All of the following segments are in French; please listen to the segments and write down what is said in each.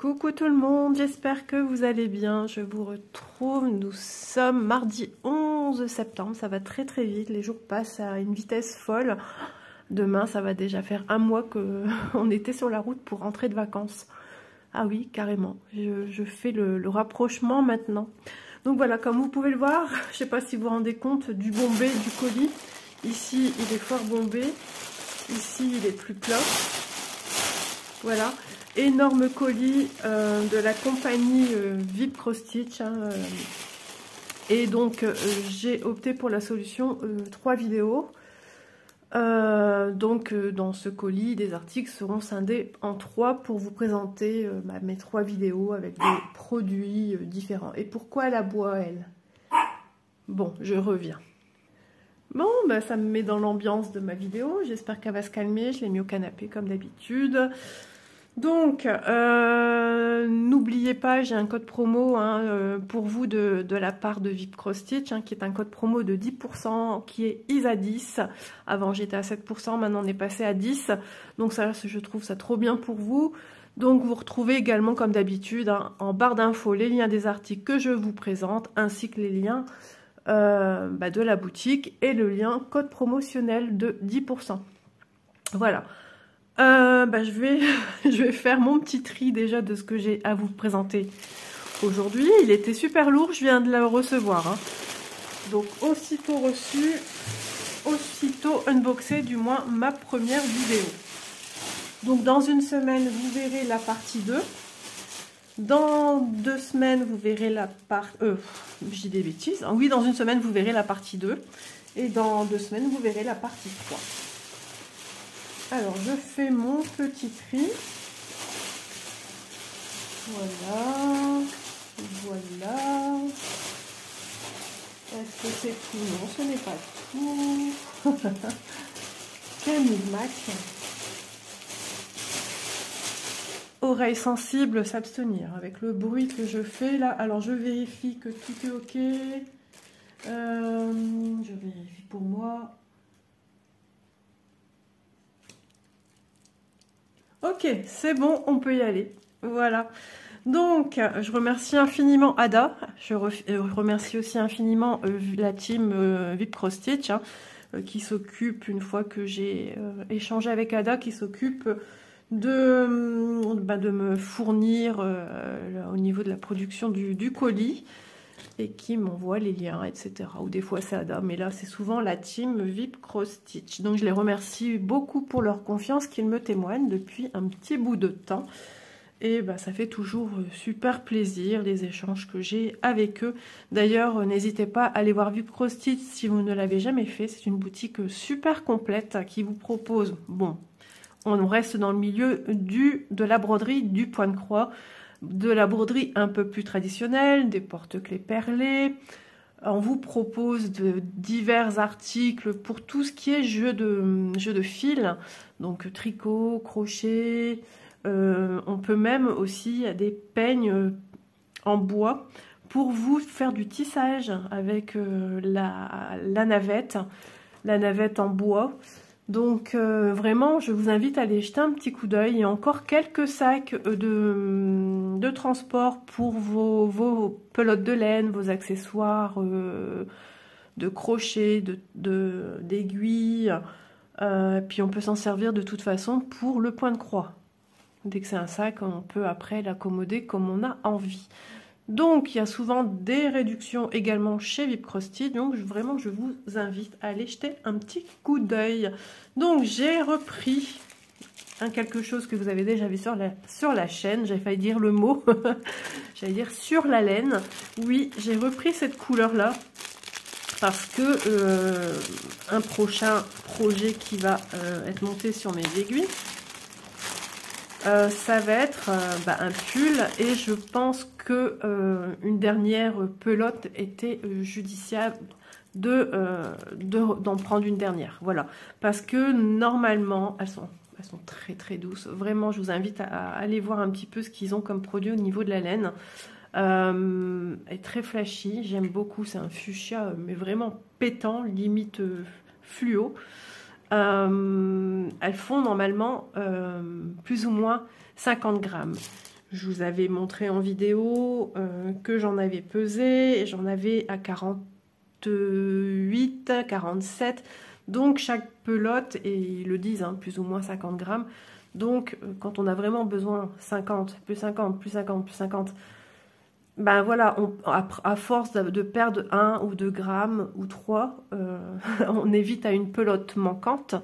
Coucou tout le monde, j'espère que vous allez bien. Je vous retrouve, nous sommes mardi 11 septembre, ça va très très vite, les jours passent à une vitesse folle. Demain, ça va déjà faire un mois qu'on était sur la route pour rentrer de vacances. Ah oui, carrément, je fais le rapprochement maintenant. Donc voilà, comme vous pouvez le voir, je ne sais pas si vous vous rendez compte du bombé du colis. Ici, il est fort bombé, ici, il est plus plat. Voilà. Énorme colis de la compagnie VIP Cross Stitch et donc j'ai opté pour la solution 3 vidéos. Dans ce colis, des articles seront scindés en 3 pour vous présenter mes 3 vidéos avec des produits différents. Et pourquoi la boîte, elle? Bon, je reviens. Bon, ça me met dans l'ambiance de ma vidéo. J'espère qu'elle va se calmer. Je l'ai mis au canapé comme d'habitude. Donc, n'oubliez pas, j'ai un code promo pour vous de la part de VIP Cross Stitch, qui est un code promo de 10%, qui est ISA10. Avant, j'étais à 7%, maintenant on est passé à 10%. Donc ça, je trouve ça trop bien pour vous. Donc, vous retrouvez également, comme d'habitude, en barre d'infos, les liens des articles que je vous présente, ainsi que les liens de la boutique et le lien code promotionnel de 10%. Voilà. Je vais faire mon petit tri déjà de ce que j'ai à vous présenter aujourd'hui. Il était super lourd, je viens de le recevoir. Donc aussitôt reçu, aussitôt unboxé, du moins ma première vidéo. Donc dans une semaine, vous verrez la partie 2. Dans 2 semaines, vous verrez la partie... je dis des bêtises. Oui, dans une semaine, vous verrez la partie 2. Et dans 2 semaines, vous verrez la partie 3. Alors, je fais mon petit tri. Voilà. Voilà. Est-ce que c'est tout? Non, ce n'est pas tout. Quel micmac. Oreilles sensibles, s'abstenir. Avec le bruit que je fais là. Alors, je vérifie que tout est OK. Je vérifie pour moi. Ok, c'est bon, on peut y aller. Voilà. Donc, je remercie infiniment Ada. Je remercie aussi infiniment la team VIP Cross Stitch qui s'occupe, une fois que j'ai échangé avec Ada, qui s'occupe de me fournir au niveau de la production du colis et qui m'envoie les liens, etc. Ou des fois c'est Ada, mais là c'est souvent la team VIP Cross Stitch. Donc je les remercie beaucoup pour leur confiance qu'ils me témoignent depuis un petit bout de temps. Et ça fait toujours super plaisir les échanges que j'ai avec eux. D'ailleurs, n'hésitez pas à aller voir VIP Cross Stitch si vous ne l'avez jamais fait. C'est une boutique super complète qui vous propose, bon, on reste dans le milieu de la broderie, du point de croix, de la broderie un peu plus traditionnelle, des porte-clés perlés. On vous propose de divers articles pour tout ce qui est jeu de fil, donc tricot, crochet. On peut même aussi des peignes en bois pour vous faire du tissage avec la navette en bois. Donc vraiment, je vous invite à aller jeter un petit coup d'œil. Il y a encore quelques sacs de transport pour vos pelotes de laine, vos accessoires de crochet, d'aiguilles. Puis on peut s'en servir de toute façon pour le point de croix. Dès que c'est un sac, on peut après l'accommoder comme on a envie. Donc, il y a souvent des réductions également chez VIP Cross Stitch. Donc, vraiment, je vous invite à aller jeter un petit coup d'œil. Donc, j'ai repris quelque chose que vous avez déjà vu sur la chaîne. J'ai failli dire le mot. J'allais dire sur la laine. Oui, j'ai repris cette couleur-là. Parce que un prochain projet qui va être monté sur mes aiguilles, ça va être un pull, et je pense que une dernière pelote était judiciable d'en prendre une dernière. Voilà, parce que normalement elles sont très très douces. Vraiment, je vous invite à aller voir un petit peu ce qu'ils ont comme produit au niveau de la laine. Elle est très flashy, j'aime beaucoup. C'est un fuchsia mais vraiment pétant, limite fluo. Elles font normalement plus ou moins 50 grammes. Je vous avais montré en vidéo que j'en avais pesé et j'en avais à 48, 47. Donc chaque pelote, et ils le disent, hein, plus ou moins 50 grammes. Donc quand on a vraiment besoin 50, plus 50, plus 50, plus 50, ben voilà, à force de perdre 1 ou 2 grammes ou 3, on évite à une pelote manquante.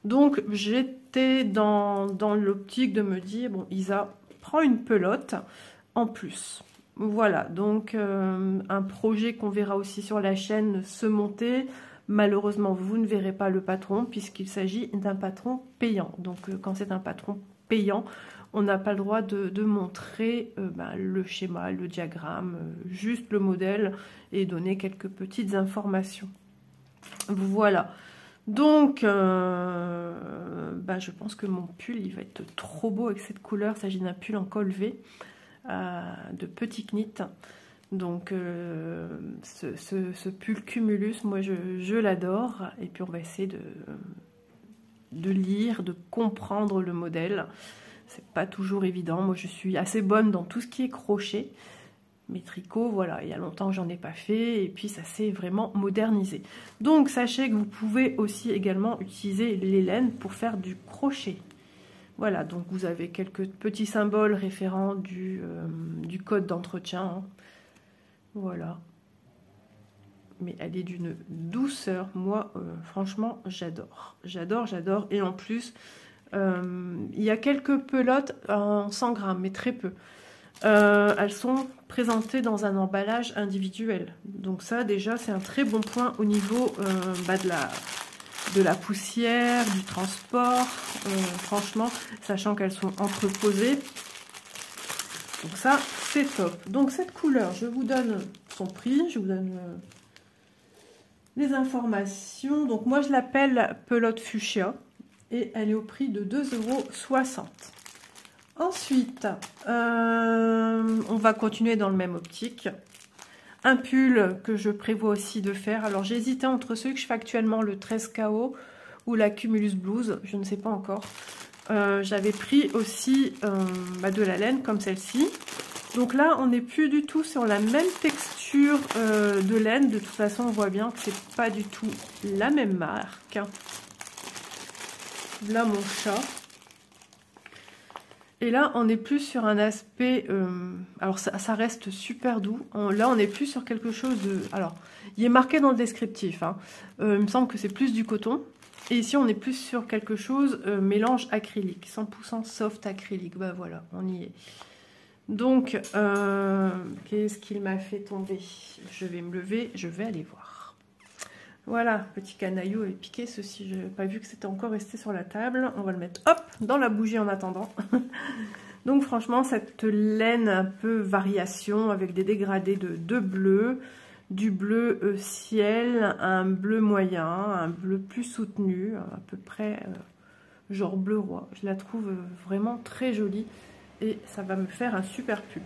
Donc j'étais dans l'optique de me dire, bon Isa, prends une pelote en plus. Voilà, donc un projet qu'on verra aussi sur la chaîne se monter. Malheureusement, vous ne verrez pas le patron puisqu'il s'agit d'un patron payant. Donc quand c'est un patron payant, on n'a pas le droit de montrer le schéma, le diagramme, juste le modèle et donner quelques petites informations. Voilà. Donc, je pense que mon pull, il va être trop beau avec cette couleur. Il s'agit d'un pull en col V de petit knit. Donc, ce pull Cumulus, moi, je l'adore. Et puis, on va essayer de lire, de comprendre le modèle. C'est pas toujours évident. Moi, je suis assez bonne dans tout ce qui est crochet. Mes tricots, voilà, il y a longtemps que j'en ai pas fait et puis ça s'est vraiment modernisé. Donc sachez que vous pouvez aussi également utiliser les laines pour faire du crochet. Voilà, donc vous avez quelques petits symboles référents du code d'entretien. Hein. Voilà. Mais elle est d'une douceur. Moi, franchement, j'adore. J'adore, j'adore. Et en plus, il y a quelques pelotes en 100 grammes, mais très peu. Elles sont présentées dans un emballage individuel. Donc ça, déjà, c'est un très bon point au niveau de la poussière, du transport. Franchement, sachant qu'elles sont entreposées. Donc ça, c'est top. Donc cette couleur, je vous donne son prix. Je vous donne les informations. Donc moi, je l'appelle pelote fuchsia. Et elle est au prix de 2,60 €. Ensuite, on va continuer dans le même optique. Un pull que je prévois aussi de faire. Alors, j'ai hésité entre ceux que je fais actuellement, le 13KO ou la Cumulus Blues. Je ne sais pas encore. J'avais pris aussi de la laine comme celle-ci. Donc là, on n'est plus du tout sur la même texture de laine. De toute façon, on voit bien que c'est pas du tout la même marque. Là, mon chat. Et là, on est plus sur un aspect... alors, ça reste super doux. Là, on est plus sur quelque chose de... Alors, il est marqué dans le descriptif. Hein. Il me semble que c'est plus du coton. Et ici, on est plus sur quelque chose mélange acrylique. 100% soft acrylique. Bah voilà, on y est. Donc, qu'est-ce qu'il m'a fait tomber? Je vais me lever, je vais aller voir. Voilà, petit canaillou est piqué. Ceci, je n'ai pas vu que c'était encore resté sur la table. On va le mettre, hop, dans la bougie en attendant. Donc franchement, cette laine un peu variation avec des dégradés de deux bleus. Du bleu ciel, un bleu moyen, un bleu plus soutenu, à peu près genre bleu roi. Je la trouve vraiment très jolie et ça va me faire un super pull.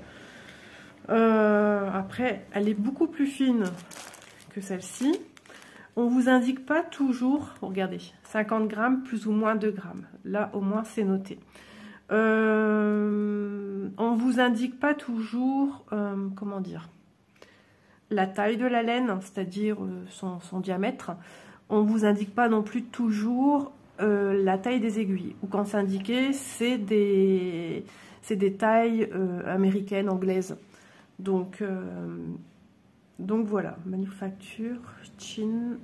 Après, elle est beaucoup plus fine que celle-ci. On vous indique pas toujours, regardez, 50 grammes plus ou moins 2 grammes. Là, au moins, c'est noté. On vous indique pas toujours, comment dire, la taille de la laine, c'est-à-dire son diamètre. On vous indique pas non plus toujours la taille des aiguilles. Ou quand c'est indiqué, c'est des tailles américaines, anglaises. Donc voilà, manufacture, Chine,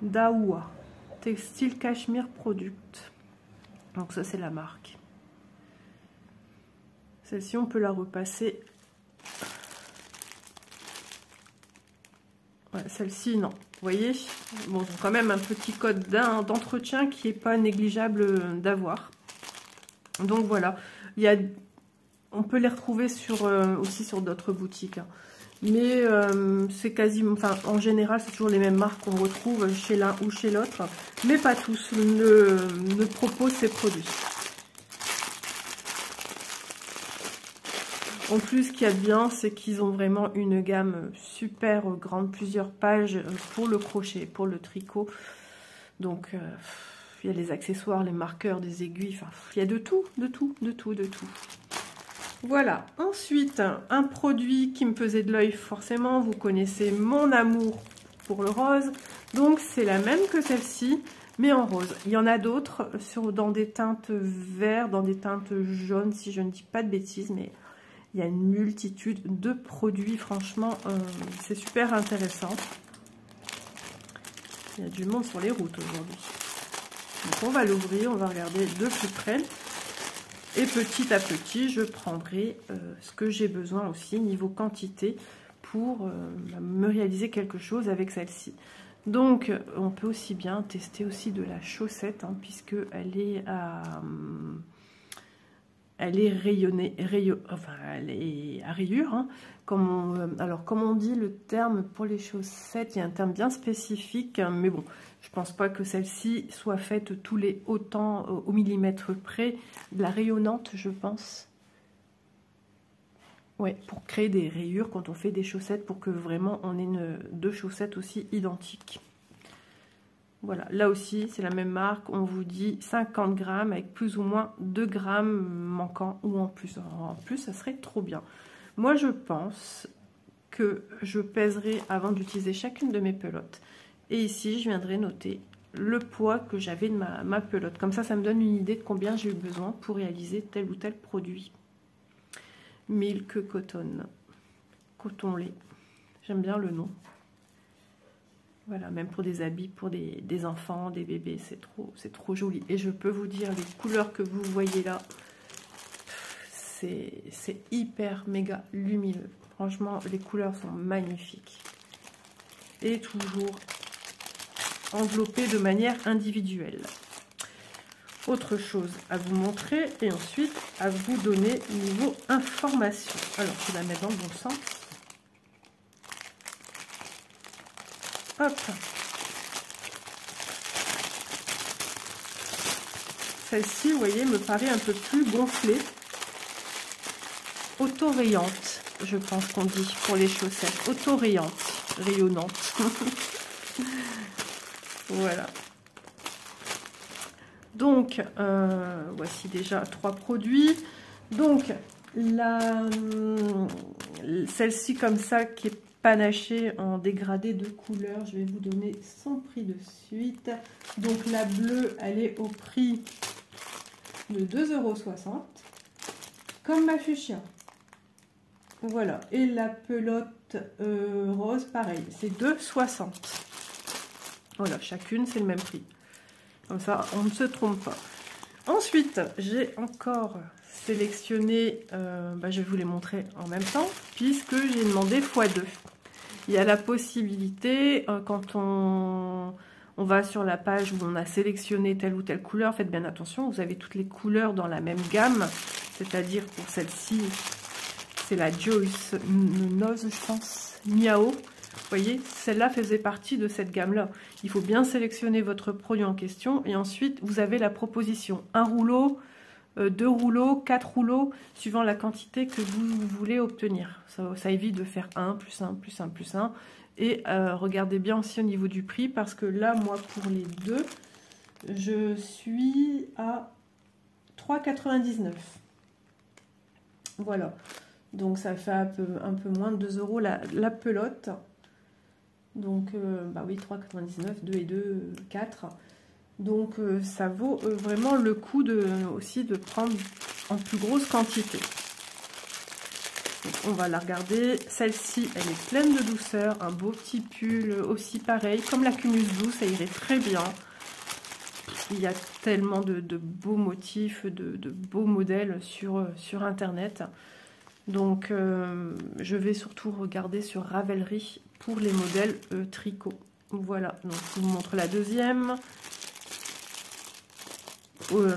Daoua, Textile Cachemire Product. Donc ça c'est la marque. Celle-ci on peut la repasser. Ouais, celle-ci non. Vous voyez, bon, quand même un petit code d'entretien qui n'est pas négligeable d'avoir. Donc voilà, on peut les retrouver aussi sur d'autres boutiques. Hein. Mais c'est quasiment, enfin en général c'est toujours les mêmes marques qu'on retrouve chez l'un ou chez l'autre, mais pas tous ne proposent ces produits. En plus, ce qu'il y a de bien, c'est qu'ils ont vraiment une gamme super grande, plusieurs pages pour le crochet, pour le tricot. Donc il il y a les accessoires, les marqueurs, des aiguilles, enfin, il y a de tout, de tout, de tout, de tout. Voilà. Ensuite, un produit qui me faisait de l'œil, forcément, vous connaissez mon amour pour le rose. Donc, c'est la même que celle-ci, mais en rose. Il y en a d'autres dans des teintes vertes, dans des teintes jaunes, si je ne dis pas de bêtises, mais il y a une multitude de produits. Franchement, c'est super intéressant. Il y a du monde sur les routes aujourd'hui. Donc, on va l'ouvrir, on va regarder de plus près. Et petit à petit, je prendrai ce que j'ai besoin aussi, niveau quantité, pour me réaliser quelque chose avec celle-ci. Donc, on peut aussi bien tester aussi de la chaussette, hein, puisqu'elle est à... Elle est rayonnée, enfin, elle est à rayures. Hein. Alors, comme on dit le terme pour les chaussettes, il y a un terme bien spécifique, hein, mais bon, je pense pas que celle-ci soit faite autant au millimètre près. De la rayonnante, je pense. Ouais, pour créer des rayures quand on fait des chaussettes, pour que vraiment on ait deux chaussettes aussi identiques. Voilà, là aussi, c'est la même marque. On vous dit 50 grammes avec plus ou moins 2 grammes manquants ou en plus. En plus, ça serait trop bien. Moi, je pense que je pèserai avant d'utiliser chacune de mes pelotes. Et ici, je viendrai noter le poids que j'avais de ma pelote. Comme ça me donne une idée de combien j'ai eu besoin pour réaliser tel ou tel produit. Milk Cotton. Coton lait. J'aime bien le nom. Voilà, même pour des habits, pour des enfants, des bébés, c'est trop joli. Et je peux vous dire, les couleurs que vous voyez là, c'est hyper méga lumineux. Franchement, les couleurs sont magnifiques. Et toujours enveloppées de manière individuelle. Autre chose à vous montrer et ensuite à vous donner niveau information. Alors, je vais la mettre dans le bon sens. Hop. Celle-ci, vous voyez, me paraît un peu plus gonflée. Auto-rayante, je pense qu'on dit pour les chaussettes. Auto-rayante, rayonnante. Voilà. Donc, voici déjà 3 produits. Donc, celle-ci comme ça, qui est panachée en dégradé de couleur, je vais vous donner son prix de suite. Donc, la bleue, elle est au prix de 2,60 €, comme ma fuchsia. Voilà. Et la pelote rose, pareil, c'est 2,60 €. Voilà, chacune, c'est le même prix. Comme ça, on ne se trompe pas. Ensuite, j'ai encore sélectionné, je vais vous les montrer en même temps, puisque j'ai demandé x2. Il y a la possibilité, quand on va sur la page où on a sélectionné telle ou telle couleur, faites bien attention, vous avez toutes les couleurs dans la même gamme, c'est-à-dire pour celle-ci, c'est la Joyce Nose, je pense, Miao. Vous voyez, celle-là faisait partie de cette gamme-là. Il faut bien sélectionner votre produit en question et ensuite, vous avez la proposition. 1 rouleau, 2 rouleaux, 4 rouleaux, suivant la quantité que vous voulez obtenir. Ça évite de faire 1, plus 1, plus 1, plus 1. Et regardez bien aussi au niveau du prix, parce que là, moi, pour les deux, je suis à 3,99 €. Voilà. Donc, ça fait un peu moins de 2 € la pelote. Donc, oui, 3,99 €, 2 et 2, 4. Donc, ça vaut vraiment le coup aussi de prendre en plus grosse quantité. Donc, on va la regarder. Celle-ci, elle est pleine de douceur. Un beau petit pull aussi pareil. Comme la Cumulus Blue, ça irait très bien. Il y a tellement de beaux motifs, de beaux modèles sur Internet. Donc, je vais surtout regarder sur Ravelry pour les modèles tricot. Voilà, donc je vous montre la deuxième.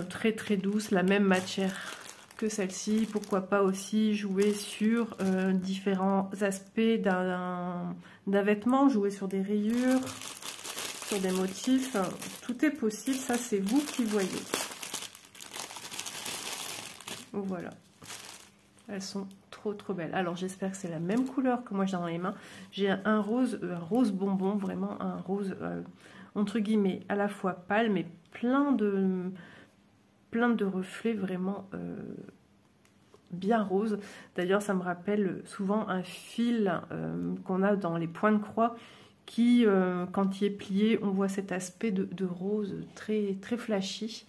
Très très douce, la même matière que celle-ci. Pourquoi pas aussi jouer sur différents aspects d'un vêtement, jouer sur des rayures, sur des motifs. Tout est possible, ça c'est vous qui voyez. Voilà. Elles sont trop belles. Alors j'espère que c'est la même couleur que moi j'ai dans les mains. J'ai un rose bonbon, vraiment un rose entre guillemets à la fois pâle mais plein de reflets vraiment bien roses. D'ailleurs, ça me rappelle souvent un fil qu'on a dans les points de croix qui, quand il est plié, on voit cet aspect de rose très, très flashy.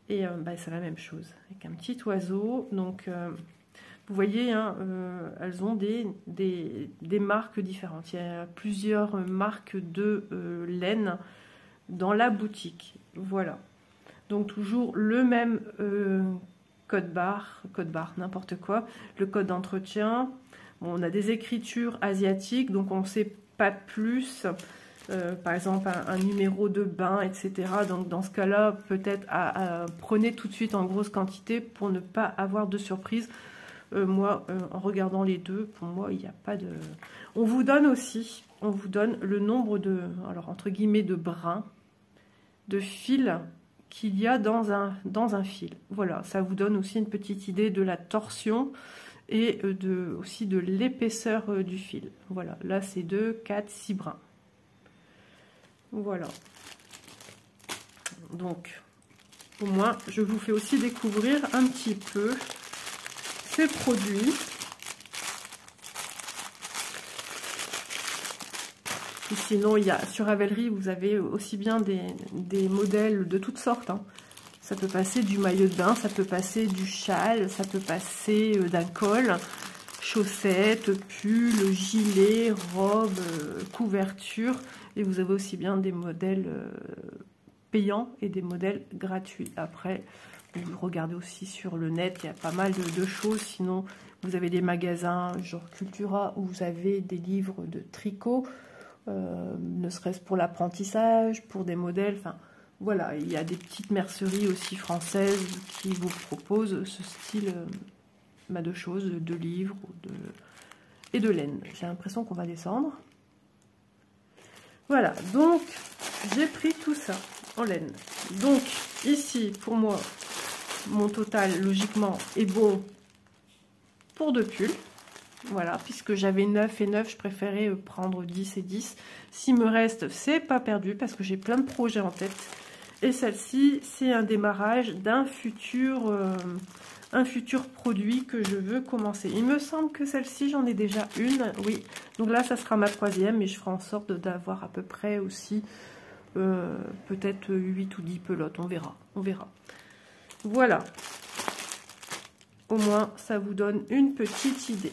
Et bah, c'est la même chose, avec un petit oiseau. Donc, vous voyez, hein, elles ont des marques différentes. Il y a plusieurs marques de laine dans la boutique. Voilà. Donc, toujours le même code barre, n'importe quoi. Le code d'entretien. Bon, on a des écritures asiatiques, donc on ne sait pas plus. Par exemple, un numéro de bain, etc. Donc, dans ce cas-là, peut-être prenez tout de suite en grosse quantité pour ne pas avoir de surprise. Moi, en regardant les deux, pour moi, il n'y a pas de... On vous donne aussi, le nombre de, alors entre guillemets, de brins, de fils qu'il y a dans un fil. Voilà, ça vous donne aussi une petite idée de la torsion et aussi de l'épaisseur du fil. Voilà, là, c'est 2, 4, 6 brins. Voilà. Donc, au moins, je vous fais aussi découvrir un petit peu ces produits. Et sinon, il y a sur Ravelry, vous avez aussi bien des modèles de toutes sortes. Hein. Ça peut passer du maillot de bain, ça peut passer du châle, ça peut passer d'un col, chaussettes, pulls, gilets, robes, couvertures. Et vous avez aussi bien des modèles payants et des modèles gratuits. Après, vous regardez aussi sur le net, il y a pas mal de choses. Sinon, vous avez des magasins genre Cultura où vous avez des livres de tricot, ne serait-ce pour l'apprentissage, pour des modèles. Enfin, voilà, il y a des petites merceries aussi françaises qui vous proposent ce style de choses, de livres et de laine. J'ai l'impression qu'on va descendre. Voilà, donc j'ai pris tout ça en laine. Donc ici, pour moi, mon total, logiquement, est bon pour 2 pulls. Voilà, puisque j'avais 9 et 9, je préférais prendre 10 et 10. S'il me reste, c'est pas perdu, parce que j'ai plein de projets en tête. Et celle-ci, c'est un démarrage d'un futur produit que je veux commencer. Il me semble que celle-ci, j'en ai déjà une, oui. Donc là, ça sera ma 3e, mais je ferai en sorte d'avoir à peu près aussi peut-être 8 ou 10 pelotes, on verra. Voilà. Au moins, ça vous donne une petite idée.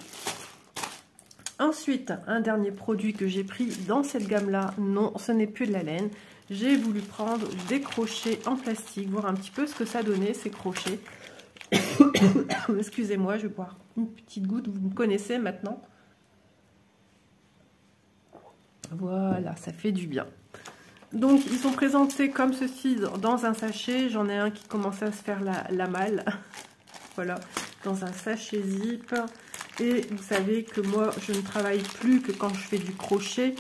Ensuite, un dernier produit que j'ai pris dans cette gamme-là, non, ce n'est plus de la laine. J'ai voulu prendre des crochets en plastique, voir un petit peu ce que ça donnait, ces crochets. Excusez-moi, je vais boire une petite goutte, vous me connaissez maintenant. Voilà, ça fait du bien. Donc, ils sont présentés comme ceci dans un sachet. J'en ai un qui commençait à se faire la malle. Voilà, dans un sachet zip. Et vous savez que moi, je ne travaille plus que quand je fais du crochet.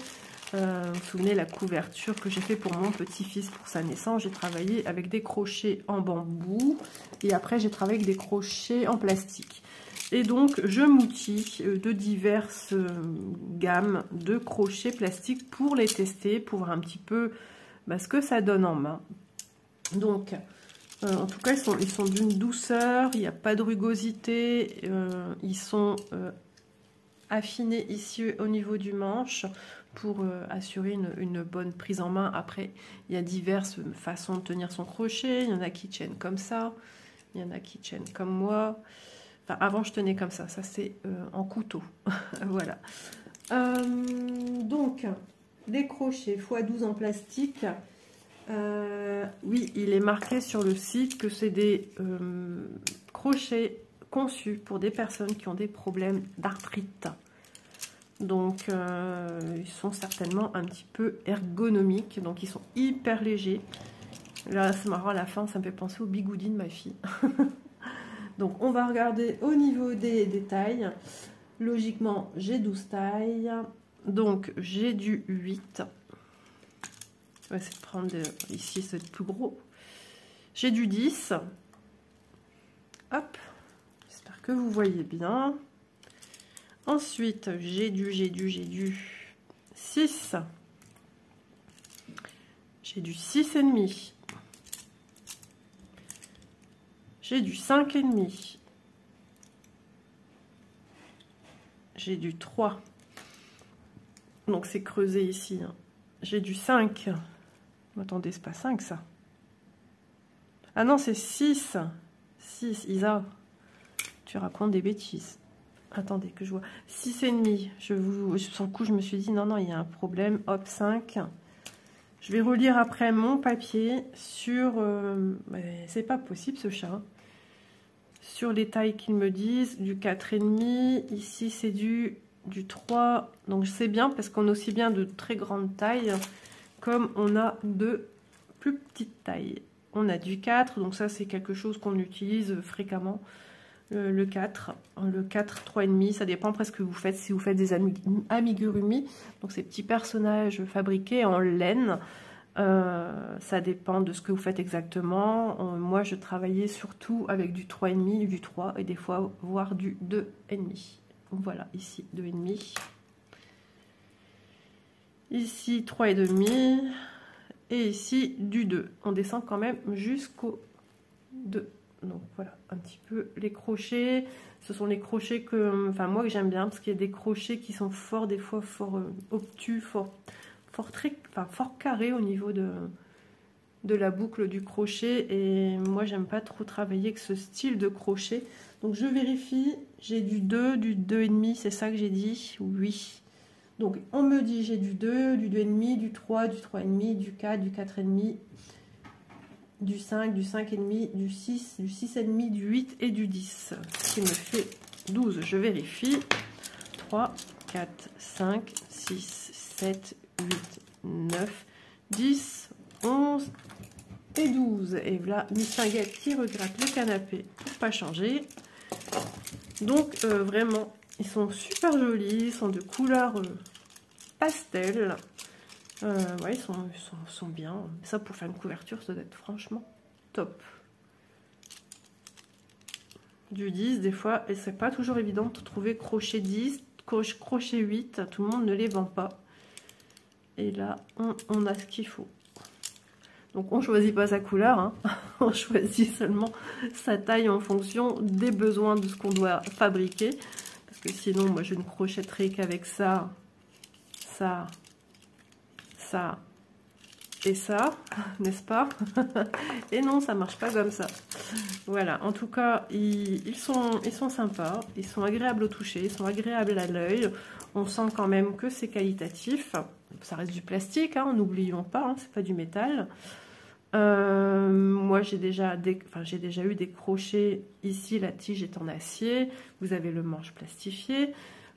Vous vous souvenez la couverture que j'ai fait pour mon petit-fils pour sa naissance. J'ai travaillé avec des crochets en bambou. Et après, j'ai travaillé avec des crochets en plastique. Et donc, je m'outille de diverses gammes de crochets plastiques pour les tester, pour voir un petit peu ce que ça donne en main. Donc, en tout cas, ils sont d'une douceur, il n'y a pas de rugosité, ils sont affinés ici au niveau du manche pour assurer une bonne prise en main. Après, il y a diverses façons de tenir son crochet, il y en a qui tiennent comme ça, il y en a qui tiennent comme moi. Enfin, avant, je tenais comme ça c'est en couteau. Voilà. Donc, des crochets x12 en plastique. Oui, il est marqué sur le site que c'est des crochets conçus pour des personnes qui ont des problèmes d'arthrite. Donc, ils sont certainement un petit peu ergonomiques. Donc, ils sont hyper légers. Là, c'est marrant, à la fin, ça me fait penser au bigoudi de ma fille. Donc, on va regarder au niveau des tailles. Logiquement, j'ai 12 tailles. Donc, j'ai du 8. On va essayer de prendre ici, c'est plus gros. J'ai du 10. Hop. J'espère que vous voyez bien. Ensuite, j'ai du 6. J'ai du 6,5. j'ai du 5,5. J'ai du 3. Donc c'est creusé ici. Hein. J'ai du 5. Attendez, c'est pas 5 ça. Ah non, c'est 6. 6, Isa. Tu racontes des bêtises. Attendez, que je vois. 6,5. Sur le coup, je me suis dit, non, il y a un problème. Hop, 5. Je vais relire après mon papier sur... c'est pas possible ce chat. Sur les tailles qu'ils me disent. Du 4,5. Ici, c'est du 3. Donc, c'est bien parce qu'on a aussi bien de très grandes tailles comme on a de plus petites tailles. On a du 4. Donc, ça, c'est quelque chose qu'on utilise fréquemment. Le 4, 3,5, ça dépend presque ce que vous faites, si vous faites des amigurumi, donc ces petits personnages fabriqués en laine, ça dépend de ce que vous faites exactement. Moi, je travaillais surtout avec du 3,5, du 3 et des fois voire du 2,5. Voilà, ici 2,5. Ici 3,5 et ici du 2. On descend quand même jusqu'au 2. Donc voilà un petit peu les crochets. Ce sont les crochets que, enfin moi que j'aime bien parce qu'il y a des crochets qui sont forts, des fois fort obtus, fort carrés au niveau de la boucle du crochet. Et moi j'aime pas trop travailler avec ce style de crochet. Donc je vérifie, j'ai du 2, du 2,5, c'est ça que j'ai dit? Oui. Donc on me dit j'ai du 2, du 2,5, du 3, du 3,5, du 4, du 4,5. Du 5, du 5,5, du 6, du 6,5, du 8 et du 10. Ce qui me fait 12. Je vérifie. 3, 4, 5, 6, 7, 8, 9, 10, 11 et 12. Et voilà, Miss Linguette qui regrette le canapé pour pas changer. Donc, vraiment, ils sont super jolis. Ils sont de couleur pastel. Ouais, ils sont bien. Ça, pour faire une couverture, ça doit être franchement top. Du 10, des fois, et c'est pas toujours évident de trouver crochet 10, crochet 8. Tout le monde ne les vend pas. Et là, on a ce qu'il faut. Donc, on choisit pas sa couleur. Hein. On choisit seulement sa taille en fonction des besoins de ce qu'on doit fabriquer. Parce que sinon, moi, je ne crochetterai qu'avec ça, ça... ça et ça, n'est-ce pas? Et non, ça marche pas comme ça. Voilà, en tout cas, ils sont sympas, ils sont agréables au toucher, ils sont agréables à l'œil. On sent quand même que c'est qualitatif. Ça reste du plastique, hein, n'oublions pas, hein, c'est pas du métal. Moi, j'ai déjà eu des crochets. Ici, la tige est en acier. Vous avez le manche plastifié.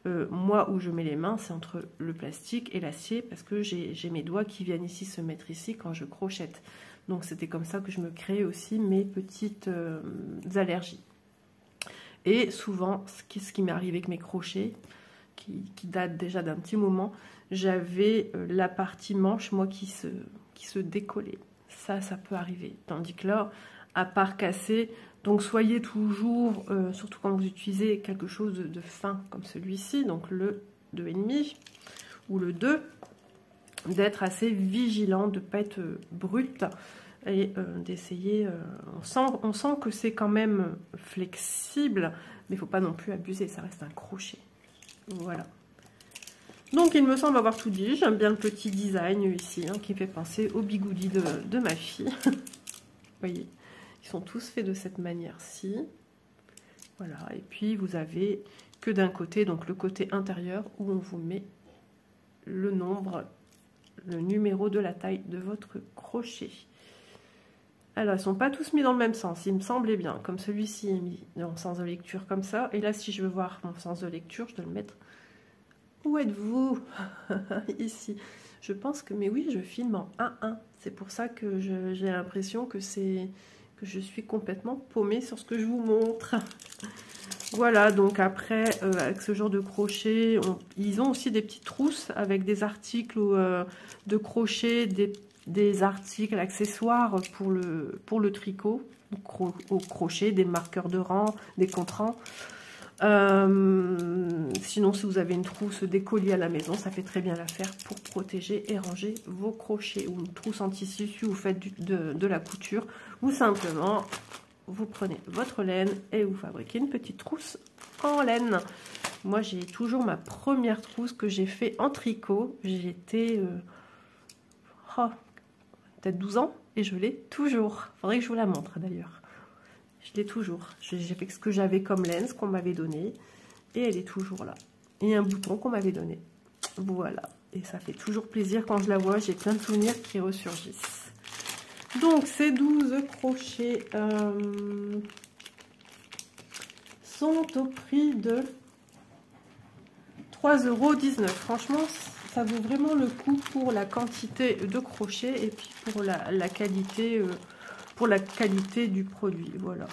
Moi, où je mets les mains, c'est entre le plastique et l'acier parce que j'ai mes doigts qui viennent ici se mettre ici quand je crochette. Donc, c'était comme ça que je me crée aussi mes petites allergies. Et souvent, ce qui m'est arrivé avec mes crochets, qui datent déjà d'un petit moment, j'avais la partie manche, moi, qui se décollait. Ça peut arriver. Tandis que là, à part casser... Donc soyez toujours, surtout quand vous utilisez quelque chose de fin comme celui-ci, donc le 2,5 ou le 2, d'être assez vigilant, de ne pas être brut et d'essayer... on sent que c'est quand même flexible, mais il ne faut pas non plus abuser, ça reste un crochet. Voilà. Donc il me semble avoir tout dit, j'aime bien le petit design ici, hein, qui fait penser au bigoudi de ma fille. Vous voyez, ils sont tous faits de cette manière-ci. Voilà, et puis vous avez que d'un côté, donc le côté intérieur, où on vous met le nombre, le numéro de la taille de votre crochet. Alors, ils ne sont pas tous mis dans le même sens, il me semblait bien, comme celui-ci est mis dans le sens de lecture comme ça. Et là, si je veux voir mon sens de lecture, je dois le mettre... Où êtes-vous? Ici. Je pense que... Mais oui, je filme en 1-1. C'est pour ça que j'ai l'impression que je suis complètement paumée sur ce que je vous montre. Voilà, donc après, avec ce genre de crochet, ils ont aussi des petites trousses avec des articles de crochet, des articles accessoires pour le tricot, au crochet, des marqueurs de rang, des contre-rangs. Sinon, si vous avez une trousse d'écolier à la maison, ça fait très bien l'affaire pour protéger et ranger vos crochets, ou une trousse en tissu si vous faites de la couture, ou simplement vous prenez votre laine et vous fabriquez une petite trousse en laine. Moi, j'ai toujours ma première trousse que j'ai fait en tricot. J'étais peut-être 12 ans et je l'ai toujours. Faudrait que je vous la montre d'ailleurs. Je l'ai toujours. J'ai fait ce que j'avais comme laine, ce qu'on m'avait donné. Et elle est toujours là. Et un bouton qu'on m'avait donné. Voilà. Et ça fait toujours plaisir quand je la vois. J'ai plein de souvenirs qui ressurgissent. Donc, ces 12 crochets sont au prix de 3,19 €. Franchement, ça vaut vraiment le coup pour la quantité de crochets et puis pour la qualité, du produit. Voilà.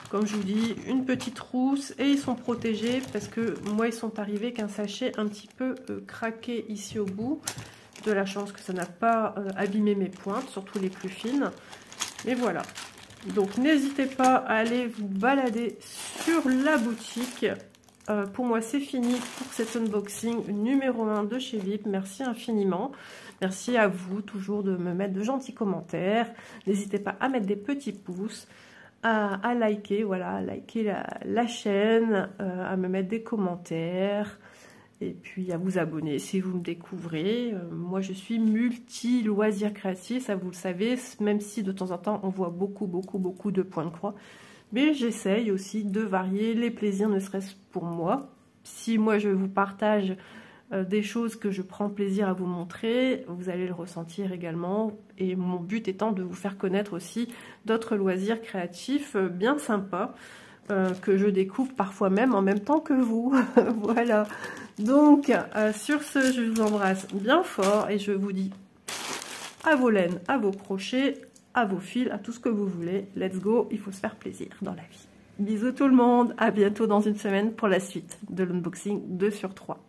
Comme je vous dis, une petite trousse et ils sont protégés parce que moi, ils sont arrivés qu'un sachet un petit peu craqué ici au bout. De la chance que ça n'a pas abîmé mes pointes, surtout les plus fines. Et voilà. Donc, n'hésitez pas à aller vous balader sur la boutique. Pour moi, c'est fini pour cet unboxing numéro 1 de chez VIP. Merci infiniment. Merci à vous toujours de me mettre de gentils commentaires. N'hésitez pas à mettre des petits pouces, à liker, voilà, à liker la chaîne, à me mettre des commentaires. Et puis à vous abonner si vous me découvrez. Moi, je suis multi-loisirs créatifs, ça vous le savez, même si de temps en temps, on voit beaucoup de points de croix. Mais j'essaye aussi de varier les plaisirs, ne serait-ce pour moi. Si moi, je vous partage des choses que je prends plaisir à vous montrer, vous allez le ressentir également. Et mon but étant de vous faire connaître aussi d'autres loisirs créatifs bien sympas. Que je découvre parfois même en même temps que vous. Voilà. Donc, sur ce, je vous embrasse bien fort et je vous dis à vos laines, à vos crochets, à vos fils, à tout ce que vous voulez. Let's go, il faut se faire plaisir dans la vie. Bisous tout le monde, à bientôt dans une semaine pour la suite de l'unboxing 2 sur 3.